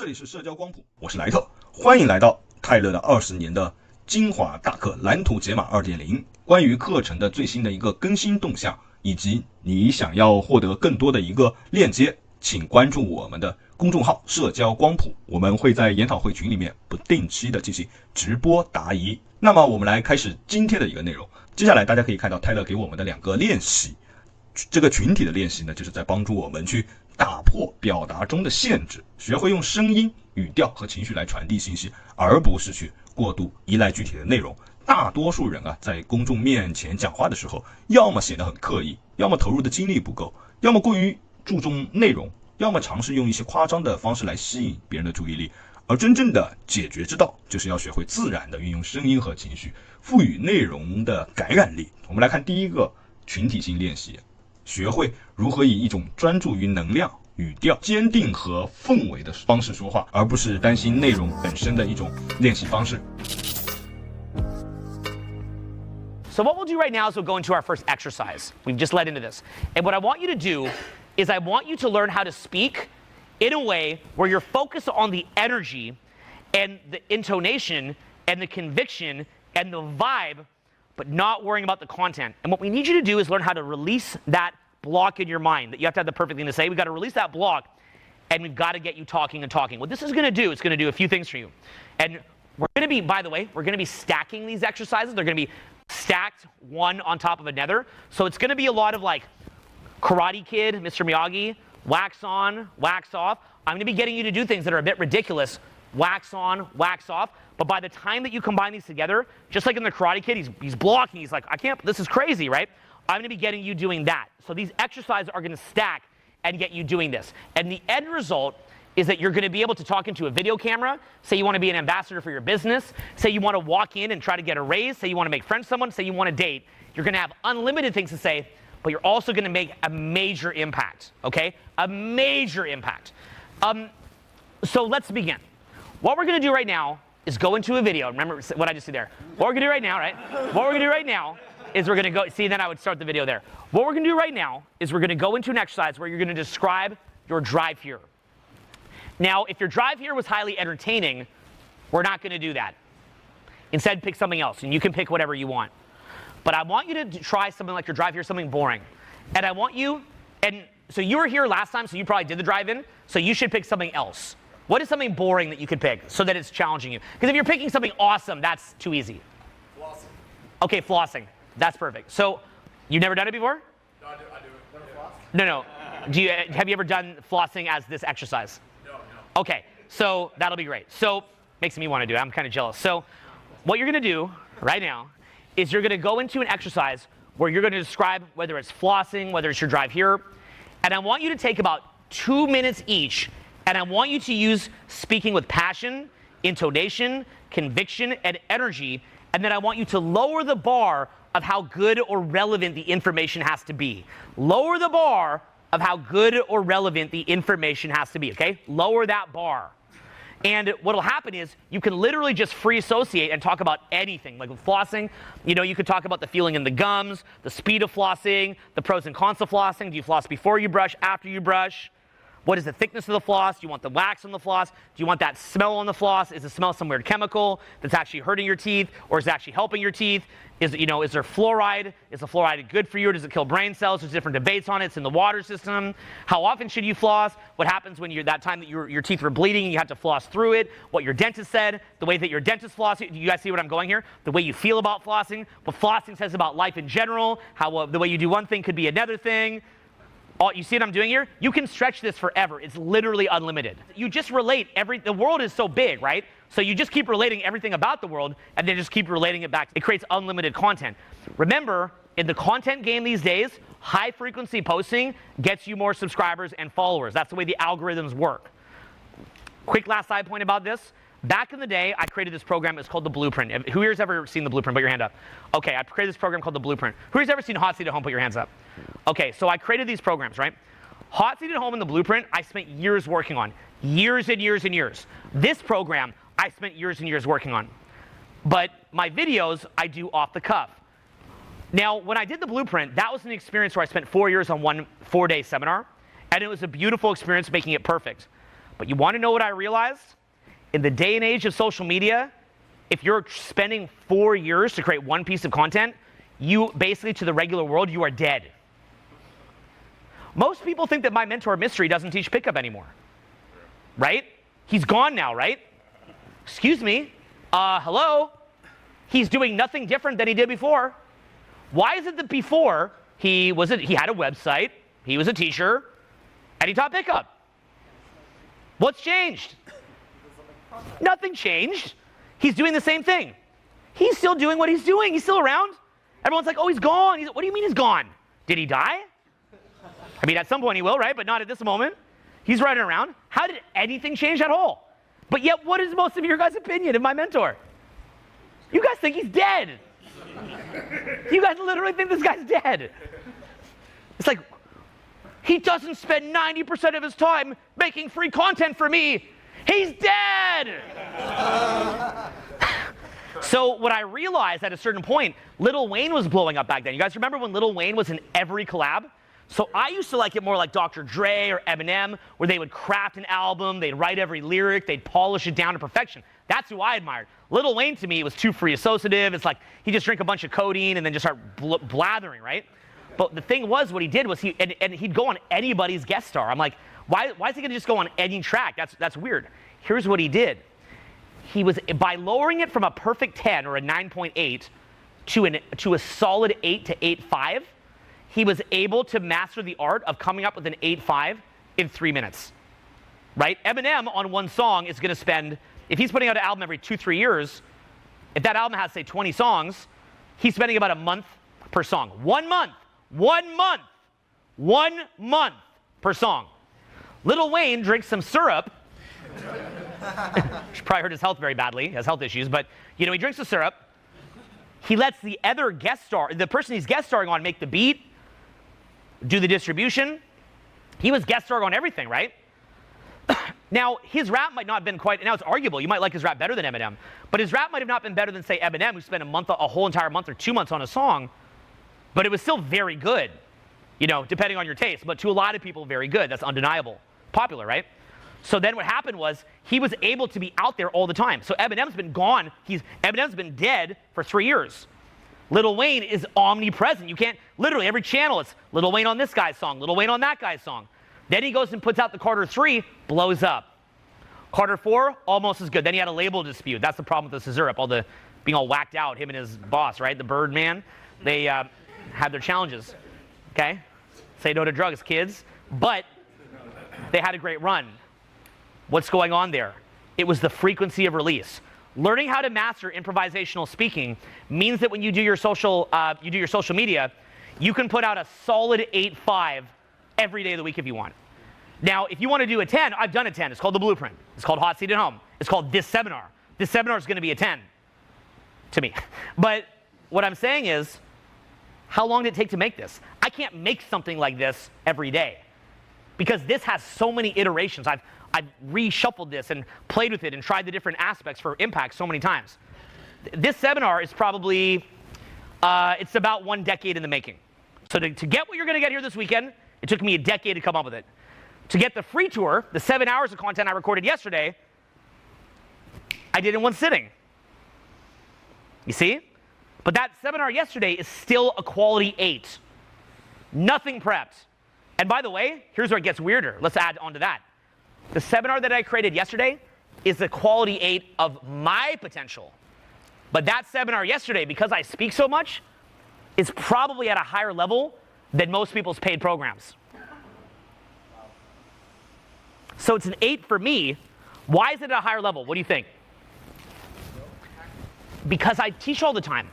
里是社交光谱，我是莱特，欢迎来到泰勒的20年的精华大课蓝图解码 2.0。关于课程的最新的一个更新动向，以及你想要获得更多的一个链接，请关注我们的公众号社交光谱，我们会在研讨会群里面不定期的进行直播答疑。那么我们来开始今天的一个内容。接下来大家可以看到泰勒给我们的2个练习，这个群体的练习呢，就是在帮助我们去打破表达中的限制，学会用声音、语调和情绪来传递信息，而不是去过度依赖具体的内容。大多数人啊，在公众面前讲话的时候，要么显得很刻意，要么投入的精力不够，要么过于注重内容，要么尝试用一些夸张的方式来吸引别人的注意力。而真正的解决之道，就是要学会自然的运用声音和情绪，赋予内容的感染力。我们来看第一个群体性练习，学会如何以一种专注于能量、语调、坚定和氛围的方式说话，而不是担心内容本身的一种练习方式。So what we'll do right now is we'll go into our first exercise. We've just led into this. And what I want you to do is I want you to learn how to speak in a way where you're focused on the energy and the intonation and the conviction and the vibe, but not worrying about the content. And what we need you to do is learn how to release that block in your mind, that you have to have the perfect thing to say. We've got to release that block, and we've got to get you talking and talking. What this is going to do, it's going to do a few things for you. And we're going to be, by the way, we're going to be stacking these exercises. They're going to be stacked one on top of another. So it's going to be a lot of like Karate Kid, Mr. Miyagi, wax on, wax off. I'm going to be getting you to do things that are a bit ridiculous. Wax on, wax off. But by the time that you combine these together, just like in the Karate Kid, he's blocking. He's like, I can't, this is crazy, right? I'm going to be getting you doing that. So these exercises are going to stack and get you doing this. And the end result is that you're going to be able to talk into a video camera. Say you want to be an ambassador for your business. Say you want to walk in and try to get a raise. Say you want to make friends with someone. Say you want to date. You're going to have unlimited things to say, but you're also going to make a major impact, okay? A major impact. So let's begin. What we're going to do right now is go into a video. Remember what I just did there. What we're going to do right now, right? What we're going to do right now is we're going to go, see, then I would start the video there. What we're going to do right now is we're going to go into an exercise where you're going to describe your drive here. Now, if your drive here was highly entertaining, we're not going to do that. Instead, pick something else, and you can pick whatever you want. But I want you to try something like your drive here, something boring. And I want you, and so you were here last time, so you probably did the drive-in, so you should pick something else. What is something boring that you could pick so that it's challenging you? Because if you're picking something awesome, that's too easy. Flossing. Okay, flossing. That's perfect. So, you've never done it before? No, I do it. Never floss? No. Have you ever done flossing as this exercise? No. Okay, so that'll be great. So, makes me want to do it. I'm kind of jealous. So, what you're going to do right now is you're going to go into an exercise where you're going to describe whether it's flossing, whether it's your drive here, and I want you to take about 2 minutes each, and I want you to use speaking with passion, intonation, conviction, and energy, and then I want you to lower the bar of how good or relevant the information has to be. Lower the bar of how good or relevant the information has to be, okay? Lower that bar. And what'll happen is you can literally just free associate and talk about anything. Like with flossing, you know, you could talk about the feeling in the gums, the speed of flossing, the pros and cons of flossing. Do you floss before you brush, after you brush? What is the thickness of the floss? Do you want the wax on the floss? Do you want that smell on the floss? Is the smell some weird chemical that's actually hurting your teeth, or is it actually helping your teeth? Is there fluoride? Is the fluoride good for you, or does it kill brain cells? There's different debates on it. It's in the water system. How often should you floss? What happens when that time that your teeth were bleeding and you had to floss through it? What your dentist said? The way that your dentist flossed? Do you guys see what I'm going here? The way you feel about flossing? What flossing says about life in general? How the way you do one thing could be another thing. You see what I'm doing here? You can stretch this forever. It's literally unlimited. You just relate the world is so big, right? So you just keep relating everything about the world and then just keep relating it back. It creates unlimited content. Remember, in the content game these days, high frequency posting gets you more subscribers and followers. That's the way the algorithms work. Quick last side point about this. Back in the day, I created this program. It's called The Blueprint. Who here's ever seen The Blueprint? Put your hand up. Okay, I created this program called The Blueprint. Who here's ever seen Hot Seat at Home? Put your hands up. Okay, so I created these programs, right? Hot Seat at Home and The Blueprint, I spent years working on. Years and years and years. This program, I spent years and years working on. But my videos, I do off the cuff. Now, when I did The Blueprint, that was an experience where I spent 4 years on one 4-day seminar, and it was a beautiful experience making it perfect. But you want to know what I realized? In the day and age of social media, if you're spending 4 years to create one piece of content, you basically, to the regular world, you are dead. Most people think that my mentor, Mystery, doesn't teach pickup anymore. Right? He's gone now, right? Excuse me. Hello? He's doing nothing different than he did before. Why is it that before he had a website, he was a teacher, and he taught pickup? What's changed? Nothing changed. He's doing the same thing. He's still doing what he's doing. He's still around. Everyone's like, oh, he's gone. What do you mean he's gone? Did he die? I mean, at some point he will, right? But not at this moment. He's running around. How did anything change at all? But yet, what is most of your guys' opinion of my mentor? You guys think he's dead. You guys literally think this guy's dead. It's like, he doesn't spend 90% of his time making free content for me. He's dead. So what I realized at a certain point, Lil Wayne was blowing up back then. You guys remember when Lil Wayne was in every collab? So I used to like it more like Dr. Dre or Eminem, where they would craft an album, they'd write every lyric, they'd polish it down to perfection. That's who I admired. Lil Wayne, to me, was too free associative. It's like he'd just drink a bunch of codeine and then just start blathering, right? But the thing was, what he did was he'd go on anybody's guest star. I'm like, why is he gonna just go on any track? That's weird. Here's what he did. He was, by lowering it from a perfect 10 or a 9.8 to a solid 8 to 8.5, he was able to master the art of coming up with an 8.5 in 3 minutes, right? Eminem on one song is going to spend, if he's putting out an album every 2-3 years, if that album has, say, 20 songs, he's spending about a month per song. 1 month per song. Lil Wayne drinks some syrup. She probably hurt his health very badly, he has health issues, but he drinks the syrup. He lets the other the person he's guest starring on, make the beat, do the distribution. He was guest starring on everything, right? Now, his rap might not have been quite, now it's arguable, you might like his rap better than Eminem, but his rap might have not been better than, say, Eminem, who spent a whole entire month or 2 months on a song, but it was still very good, depending on your taste, but to a lot of people, very good. That's undeniable. Popular, right? So then what happened was he was able to be out there all the time. So Eminem's been gone. Eminem's been dead for 3 years. Lil Wayne is omnipresent. You can't, literally every channel, it's Lil Wayne on this guy's song, Lil Wayne on that guy's song. Then he goes and puts out the Carter 3, blows up. Carter 4, almost as good. Then he had a label dispute. That's the problem with the Scissorp, being all whacked out, him and his boss, right? The Birdman. They had their challenges, okay? Say no to drugs, kids. But they had a great run. What's going on there? It was the frequency of release. Learning how to master improvisational speaking means that when you do your social media, you can put out a solid 8.5 every day of the week if you want. Now, if you want to do a 10, I've done a 10. It's called The Blueprint. It's called Hot Seat at Home. It's called This Seminar. This seminar is going to be a 10 to me. But what I'm saying is, how long did it take to make this? I can't make something like this every day because this has so many iterations. I've reshuffled this and played with it and tried the different aspects for impact so many times. This seminar is probably, it's about 1 decade in the making. So to get what you're going to get here this weekend, it took me a decade to come up with it. To get the free tour, the 7 hours of content I recorded yesterday, I did in 1 sitting. You see? But that seminar yesterday is still a quality 8. Nothing prepped. And by the way, here's where it gets weirder. Let's add on to that. The seminar that I created yesterday is the quality 8 of my potential. But that seminar yesterday, because I speak so much, is probably at a higher level than most people's paid programs. So it's an 8 for me. Why is it at a higher level? What do you think? Because I teach all the time.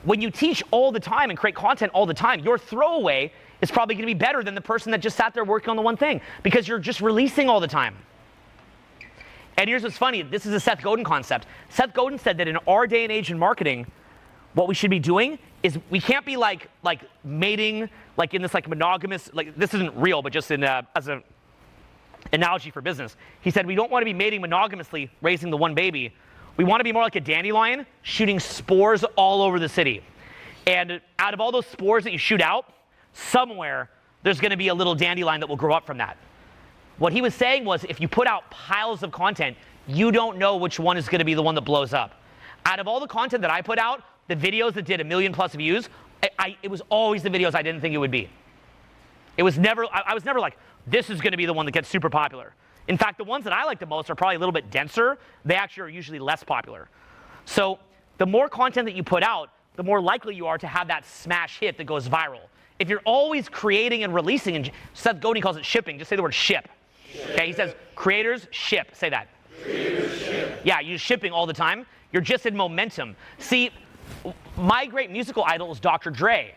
When you teach all the time and create content all the time, your throwaway is probably going to be better than the person that just sat there working on the one thing because you're just releasing all the time. And here's what's funny. This is a Seth Godin concept. Seth Godin said that in our day and age in marketing, what we should be doing is we can't be like mating, like in this like monogamous, like this isn't real, but just in as an analogy for business. He said we don't want to be mating monogamously, raising the one baby. We want to be more like a dandelion, shooting spores all over the city. And out of all those spores that you shoot out, somewhere there's going to be a little dandelion that will grow up from that. What he was saying was if you put out piles of content, you don't know which one is going to be the one that blows up. Out of all the content that I put out, the videos that did 1 million+ views, it was always the videos I didn't think it would be. It was never, I was never like, this is going to be the one that gets super popular. In fact, the ones that I like the most are probably a little bit denser. They actually are usually less popular. So the more content that you put out, the more likely you are to have that smash hit that goes viral. If you're always creating and releasing, and Seth Godin calls it shipping, just say the word ship. Okay, he says creators ship. Say that. Creators ship. Yeah, you're shipping all the time. You're just in momentum. See, my great musical idol was Dr. Dre.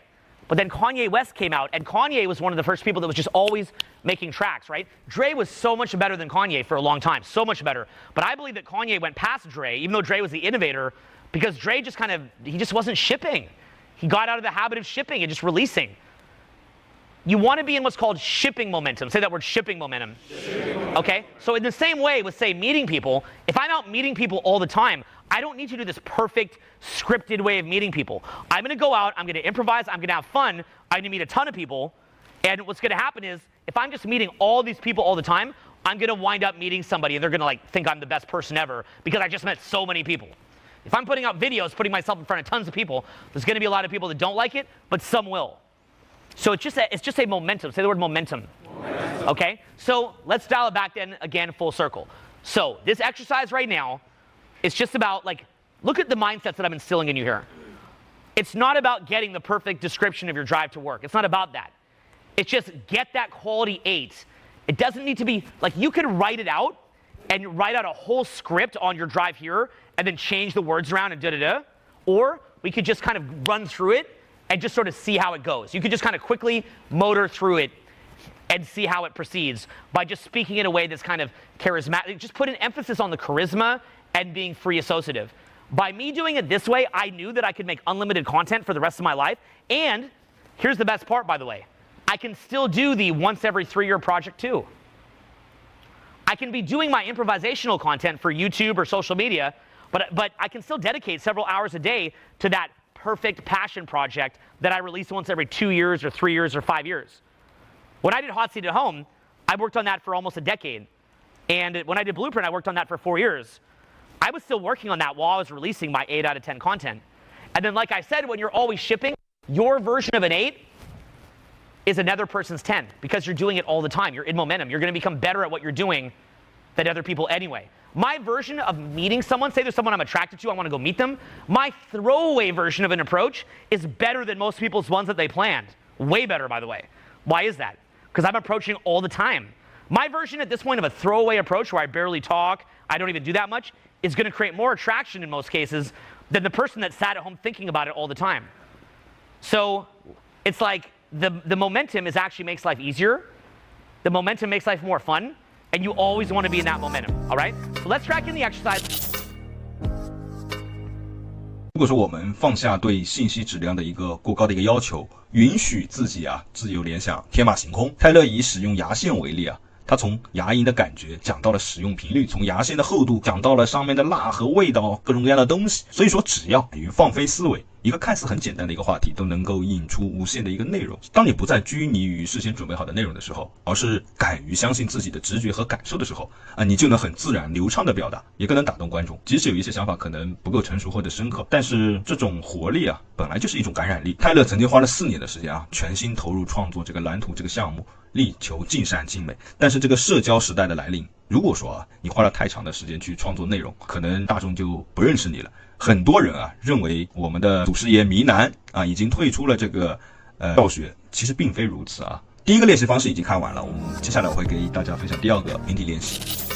But then Kanye West came out, and Kanye was one of the first people that was just always making tracks, right? Dre was so much better than Kanye for a long time, so much better. But I believe that Kanye went past Dre, even though Dre was the innovator, because Dre just he just wasn't shipping. He got out of the habit of shipping and just releasing. You want to be in what's called shipping momentum. Say that word, shipping momentum. Okay? So in the same way with, say, meeting people, if I'm out meeting people all the time, I don't need to do this perfect, scripted way of meeting people. I'm going to go out, I'm going to improvise, I'm going to have fun, I'm going to meet a ton of people, and what's going to happen is, if I'm just meeting all these people all the time, I'm going to wind up meeting somebody, and they're going to think I'm the best person ever, because I just met so many people. If I'm putting out videos, putting myself in front of tons of people, there's going to be a lot of people that don't like it, but some will. So it's just a momentum. Say the word momentum. Okay? So let's dial it back then again, full circle. So this exercise right now, it's just about, look at the mindsets that I'm instilling in you here. It's not about getting the perfect description of your drive to work. It's not about that. It's just get that quality 8. It doesn't need to be, you can write it out and write out a whole script on your drive here and then change the words around and da-da-da. Or we could just kind of run through it and just sort of see how it goes. You could just kind of quickly motor through it and see how it proceeds by just speaking in a way that's kind of charismatic. Just put an emphasis on the charisma and being free associative. By me doing it this way, I knew that I could make unlimited content for the rest of my life. And here's the best part, by the way. I can still do the once every 3-year project too. I can be doing my improvisational content for YouTube or social media, but I can still dedicate several hours a day to that perfect passion project that I release once every 2 years or 3 years or 5 years. When I did Hot Seat at Home, I worked on that for almost a decade. And when I did Blueprint, I worked on that for 4 years. I was still working on that while I was releasing my 8 out of 10 content. And then, like I said, when you're always shipping, your version of an 8 is another person's 10 because you're doing it all the time. You're in momentum. You're going to become better at what you're doing than other people anyway. My version of meeting someone, say there's someone I'm attracted to, I want to go meet them, my throwaway version of an approach is better than most people's ones that they planned. Way better, by the way. Why is that? Because I'm approaching all the time. My version at this point of a throwaway approach where I barely talk, I don't even do that much, is going to create more attraction in most cases than the person that sat at home thinking about it all the time. So it's like the momentum actually makes life easier. The momentum makes life more fun. And you always want to be in that momentum, all right? So let's track in the exercise. 如果说我们放下对信息质量的一个过高的一个要求，允许自己自由联想，天马行空。泰勒以使用牙线为例他从牙龈的感觉讲到了使用频率，从牙线的厚度讲到了上面的蜡和味道，各种各样的东西。所以说，只要你放飞思维，一个看似很简单的一个话题，都能够引出无限的一个内容。当你不再拘泥于事先准备好的内容的时候，而是敢于相信自己的直觉和感受的时候，你就能很自然流畅的表达，也更能打动观众。即使有一些想法可能不够成熟或者深刻，但是这种活力本来就是一种感染力。泰勒曾经花了4年的时间全心投入创作这个蓝图这个项目，力求尽善尽美。但是这个社交时代的来临，如果说你花了太长的时间去创作内容，可能大众就不认识你了。很多人认为我们的祖师爷迷男已经退出了这个教学，其实并非如此第一个练习方式已经看完了，我们接下来我会给大家分享第2个命题练习。